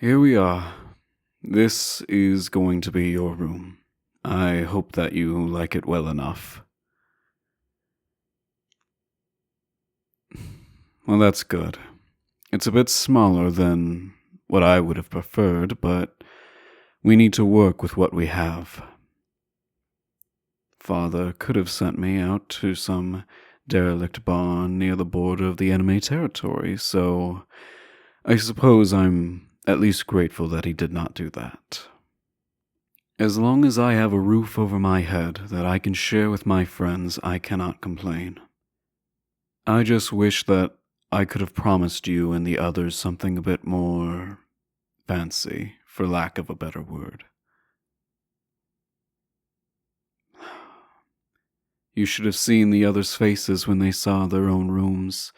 Here we are. This is going to be your room. I hope that you like it well enough. Well, that's good. It's a bit smaller than what I would have preferred, but we need to work with what we have. Father could have sent me out to some derelict barn near the border of the enemy territory, so I suppose I'm at least grateful that he did not do that. As long as I have a roof over my head that I can share with my friends, I cannot complain. I just wish that I could have promised you and the others something a bit more fancy, for lack of a better word. You should have seen the others' faces when they saw their own rooms.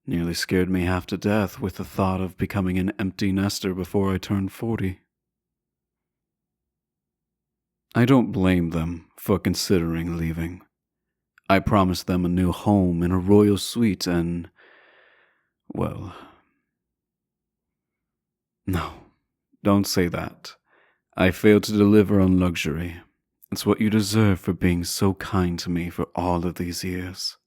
Nearly scared me half to death with the thought of becoming an empty nester before I turned 40. I don't blame them for considering leaving. I promised them a new home in a royal suite and, well, no, don't say that. I failed to deliver on luxury. It's what you deserve for being so kind to me for all of these years.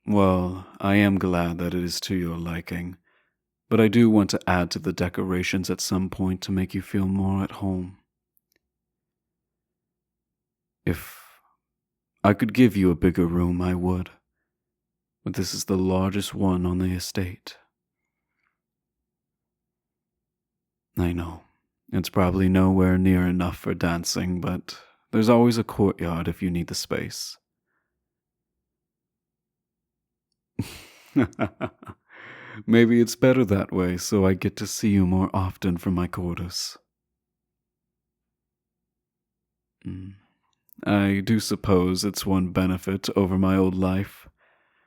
Well, I am glad that it is to your liking, but I do want to add to the decorations at some point to make you feel more at home. If I could give you a bigger room, I would, but this is the largest one on the estate. I know, it's probably nowhere near enough for dancing, but there's always a courtyard if you need the space. Maybe it's better that way, so I get to see you more often from my quarters. I do suppose it's one benefit over my old life.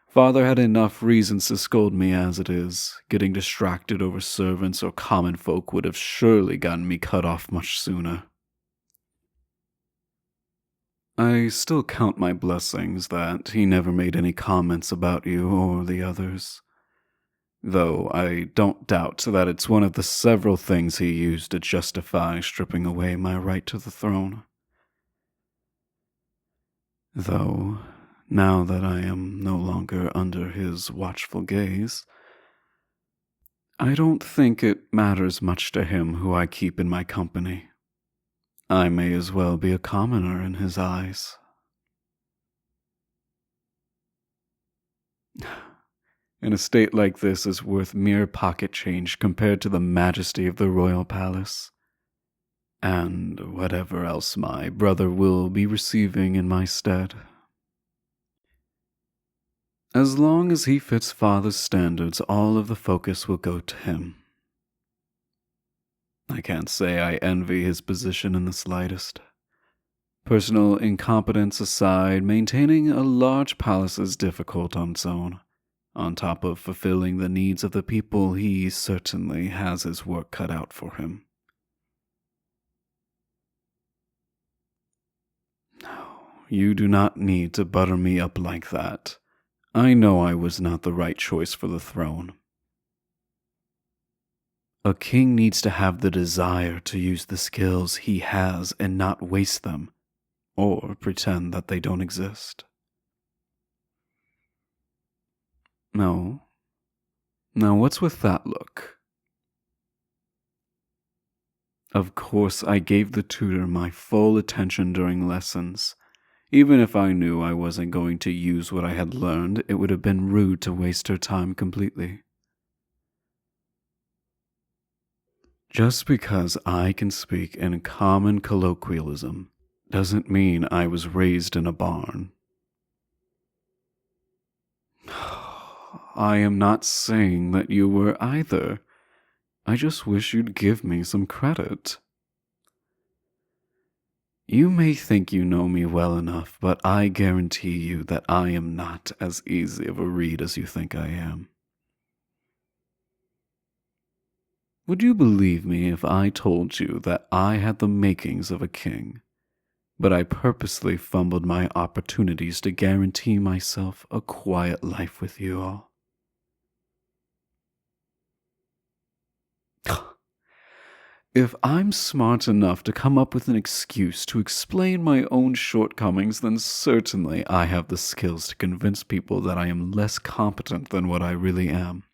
Father had enough reasons to scold me as it is. Getting distracted over servants or common folk would have surely gotten me cut off much sooner. I still count my blessings that he never made any comments about you or the others. Though I don't doubt that it's one of the several things he used to justify stripping away my right to the throne. Though, now that I am no longer under his watchful gaze, I don't think it matters much to him who I keep in my company. I may as well be a commoner in his eyes. An estate like this is worth mere pocket change compared to the majesty of the royal palace, and whatever else my brother will be receiving in my stead. As long as he fits Father's standards, all of the focus will go to him. I can't say I envy his position in the slightest. Personal incompetence aside, maintaining a large palace is difficult on its own. On top of fulfilling the needs of the people, he certainly has his work cut out for him. No, you do not need to butter me up like that. I know I was not the right choice for the throne. A king needs to have the desire to use the skills he has and not waste them, or pretend that they don't exist. No. Now what's with that look? Of course, I gave the tutor my full attention during lessons. Even if I knew I wasn't going to use what I had learned, it would have been rude to waste her time completely. Just because I can speak in common colloquialism doesn't mean I was raised in a barn. I am not saying that you were either. I just wish you'd give me some credit. You may think you know me well enough, but I guarantee you that I am not as easy of a read as you think I am. Would you believe me if I told you that I had the makings of a king, but I purposely fumbled my opportunities to guarantee myself a quiet life with you all? If I'm smart enough to come up with an excuse to explain my own shortcomings, then certainly I have the skills to convince people that I am less competent than what I really am.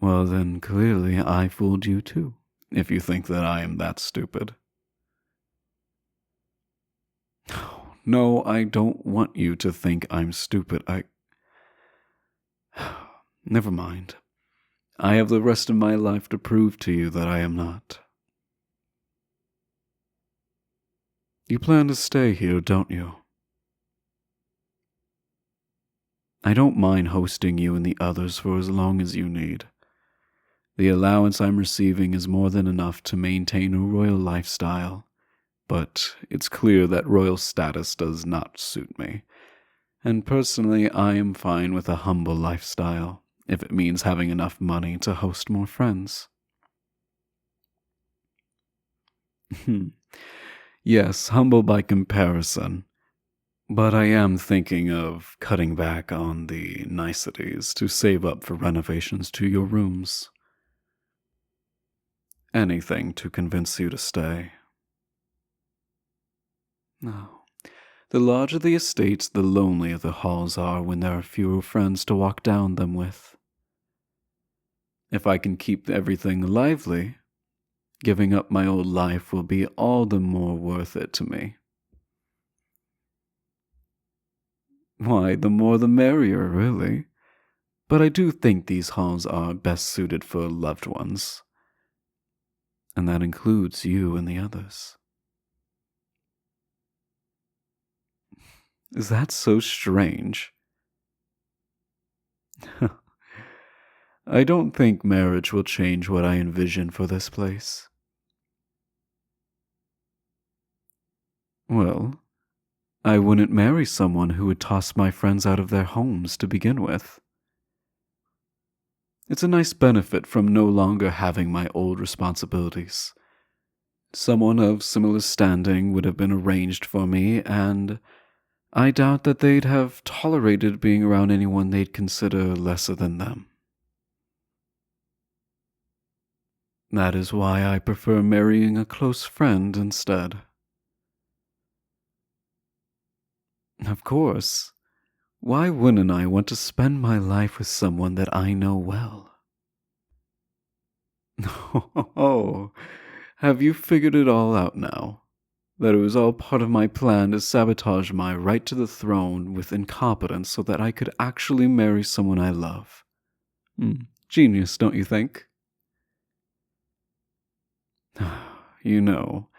Well, then clearly I fooled you too, if you think that I am that stupid. No, I don't want you to think I'm stupid. Never mind. I have the rest of my life to prove to you that I am not. You plan to stay here, don't you? I don't mind hosting you and the others for as long as you need. The allowance I'm receiving is more than enough to maintain a royal lifestyle, but it's clear that royal status does not suit me. And personally, I am fine with a humble lifestyle, if it means having enough money to host more friends. Yes, humble by comparison, but I am thinking of cutting back on the niceties to save up for renovations to your rooms. Anything to convince you to stay. No. The larger the estates, the lonelier the halls are when there are fewer friends to walk down them with. If I can keep everything lively, giving up my old life will be all the more worth it to me. Why, the more the merrier, really. But I do think these halls are best suited for loved ones. And that includes you and the others. Is that so strange? I don't think marriage will change what I envision for this place. Well, I wouldn't marry someone who would toss my friends out of their homes to begin with. It's a nice benefit from no longer having my old responsibilities. Someone of similar standing would have been arranged for me, and I doubt that they'd have tolerated being around anyone they'd consider lesser than them. That is why I prefer marrying a close friend instead. Of course. Why wouldn't I want to spend my life with someone that I know well? Oh, have you figured it all out now? That it was all part of my plan to sabotage my right to the throne with incompetence so that I could actually marry someone I love. Genius, don't you think? You know,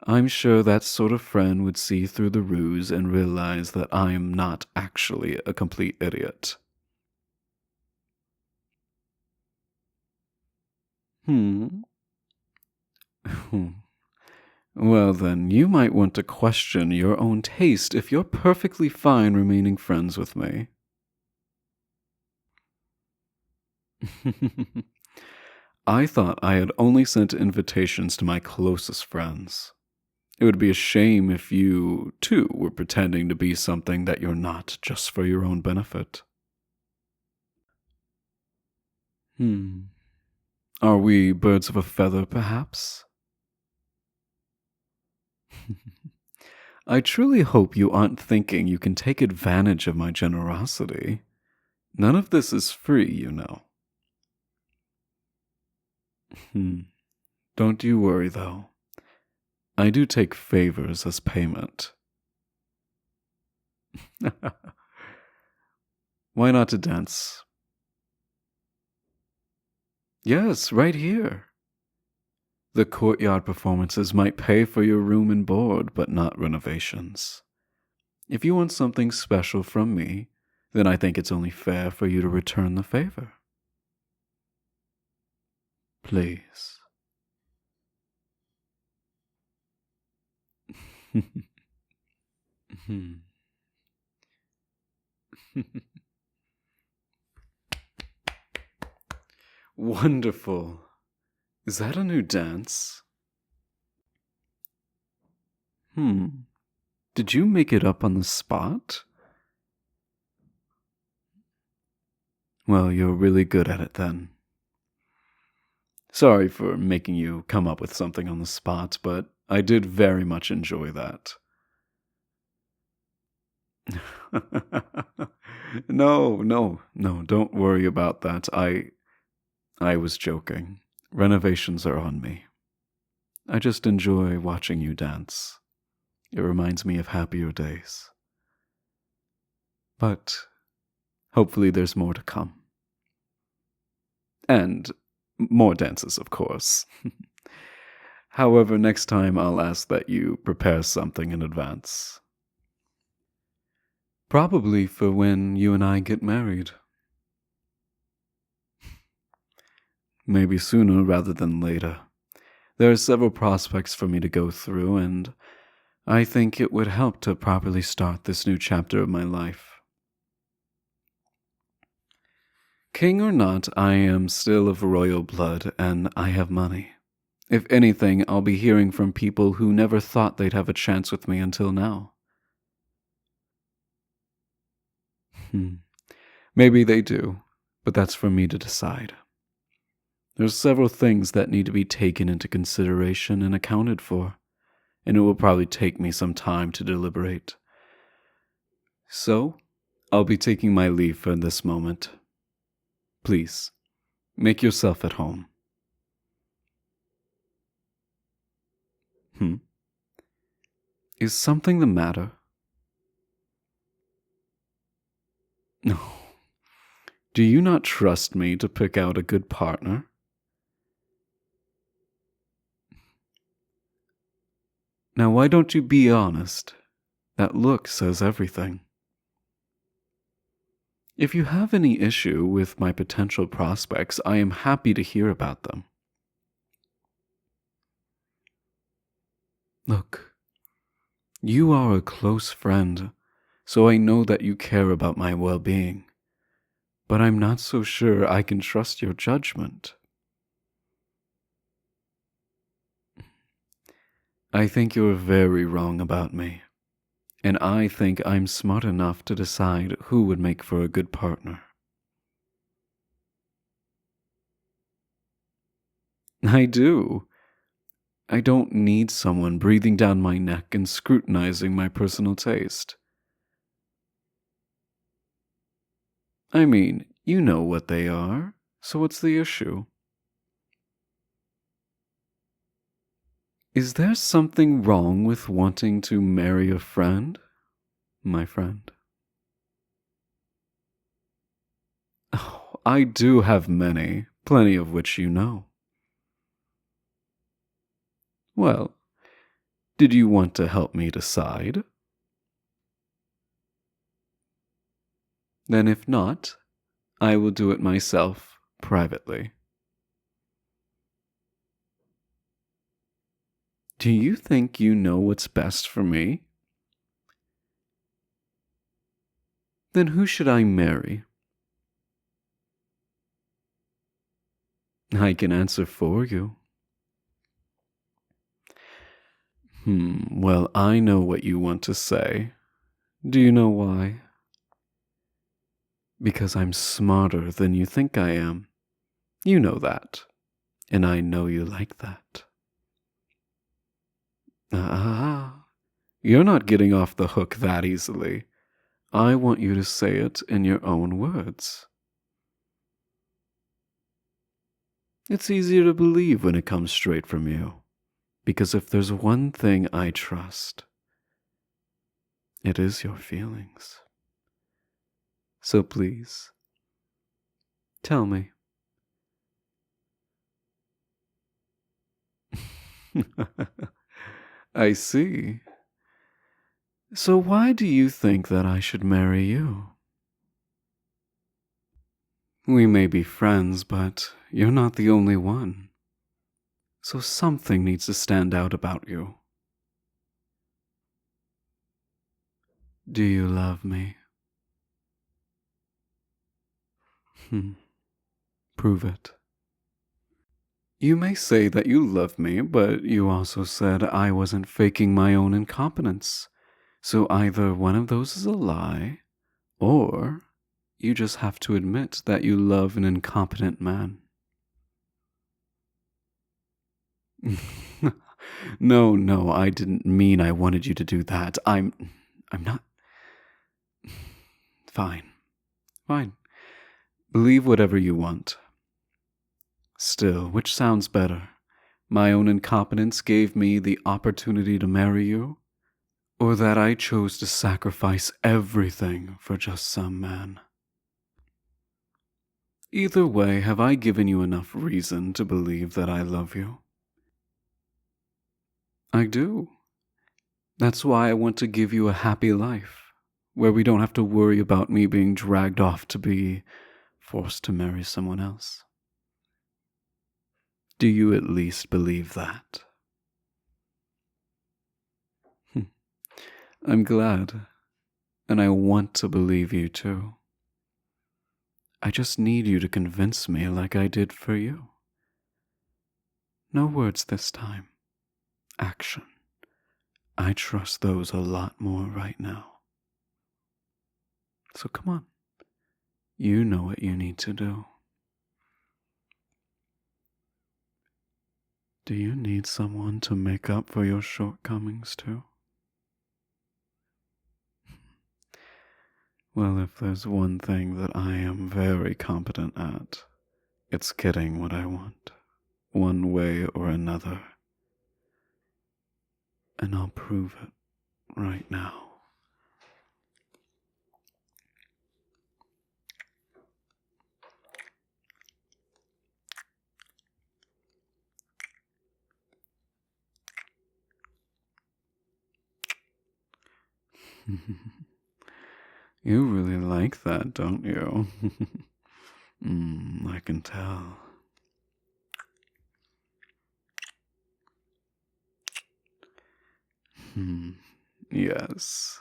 I'm sure that sort of friend would see through the ruse and realize that I am not actually a complete idiot. Hmm. Well, then, you might want to question your own taste if you're perfectly fine remaining friends with me. I thought I had only sent invitations to my closest friends. It would be a shame if you, too, were pretending to be something that you're not just for your own benefit. Are we birds of a feather, perhaps? I truly hope you aren't thinking you can take advantage of my generosity. None of this is free, you know. Don't you worry, though. I do take favors as payment. Why not to dance? Yes, right here. The courtyard performances might pay for your room and board, but not renovations. If you want something special from me, then I think it's only fair for you to return the favor. Please. Wonderful. Is that a new dance? Did you make it up on the spot? Well, you're really good at it then. Sorry for making you come up with something on the spot, but I did very much enjoy that. No, don't worry about that. I was joking. Renovations are on me. I just enjoy watching you dance. It reminds me of happier days. But hopefully there's more to come. And more dances, of course. However, next time I'll ask that you prepare something in advance. Probably for when you and I get married. Maybe sooner rather than later. There are several prospects for me to go through, and I think it would help to properly start this new chapter of my life. King or not, I am still of royal blood, and I have money. If anything, I'll be hearing from people who never thought they'd have a chance with me until now. Maybe they do, but that's for me to decide. There's several things that need to be taken into consideration and accounted for, and it will probably take me some time to deliberate. So, I'll be taking my leave for this moment. Please, make yourself at home. Is something the matter? No. Do you not trust me to pick out a good partner? Now, why don't you be honest? That look says everything. If you have any issue with my potential prospects, I am happy to hear about them. Look, you are a close friend, so I know that you care about my well-being, but I'm not so sure I can trust your judgment. I think you're very wrong about me, and I think I'm smart enough to decide who would make for a good partner. I do. I don't need someone breathing down my neck and scrutinizing my personal taste. I mean, you know what they are, so what's the issue? Is there something wrong with wanting to marry a friend, my friend? Oh, I do have many, plenty of which you know. Well, did you want to help me decide? Then if not, I will do it myself, privately. Do you think you know what's best for me? Then who should I marry? I can answer for you. Well, I know what you want to say. Do you know why? Because I'm smarter than you think I am. You know that. And I know you like that. You're not getting off the hook that easily. I want you to say it in your own words. It's easier to believe when it comes straight from you, because if there's one thing I trust, it is your feelings. So please, tell me. I see. So why do you think that I should marry you? We may be friends, but you're not the only one. So something needs to stand out about you. Do you love me? Prove it. You may say that you love me, but you also said I wasn't faking my own incompetence. So either one of those is a lie, or You just have to admit that you love an incompetent man. No, I didn't mean I wanted you to do that. I'm not. Fine. Fine. Believe whatever you want. Still, which sounds better? My own incompetence gave me the opportunity to marry you? Or that I chose to sacrifice everything for just some man? Either way, have I given you enough reason to believe that I love you? I do. That's why I want to give you a happy life, where we don't have to worry about me being dragged off to be forced to marry someone else. Do you at least believe that? I'm glad, and I want to believe you too. I just need you to convince me like I did for you. No words this time. Action. I trust those a lot more right now. So come on. You know what you need to do. Do you need someone to make up for your shortcomings too? Well, if there's one thing that I am very competent at, it's getting what I want, one way or another. And I'll prove it right now. You really like that, don't you? I can tell. Yes,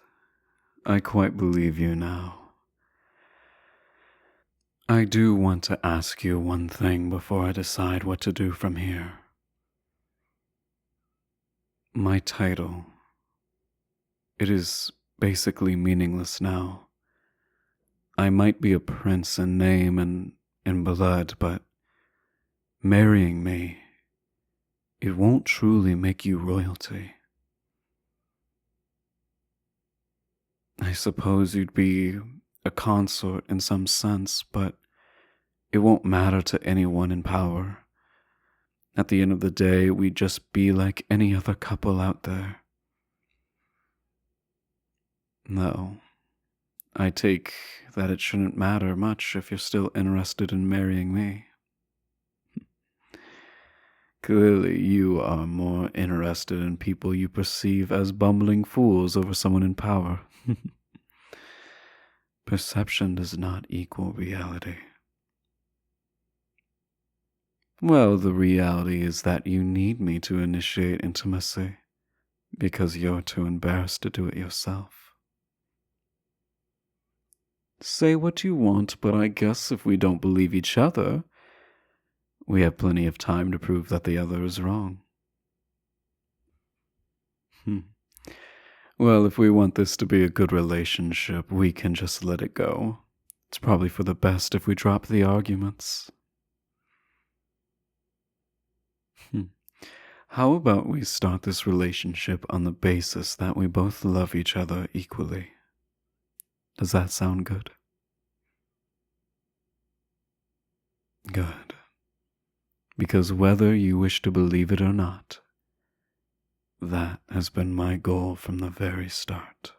I quite believe you now. I do want to ask you one thing before I decide what to do from here. My title. It is basically meaningless now. I might be a prince in name and in blood, but marrying me, it won't truly make you royalty. I suppose you'd be a consort in some sense, but it won't matter to anyone in power. At the end of the day, we'd just be like any other couple out there. No, I take that it shouldn't matter much if you're still interested in marrying me. Clearly, you are more interested in people you perceive as bumbling fools over someone in power. Perception does not equal reality. Well, the reality is that you need me to initiate intimacy because you're too embarrassed to do it yourself. Say what you want, but I guess if we don't believe each other, we have plenty of time to prove that the other is wrong. Well, if we want this to be a good relationship, we can just let it go. It's probably for the best if we drop the arguments. How about we start this relationship on the basis that we both love each other equally? Does that sound good? Good. Because whether you wish to believe it or not, that has been my goal from the very start.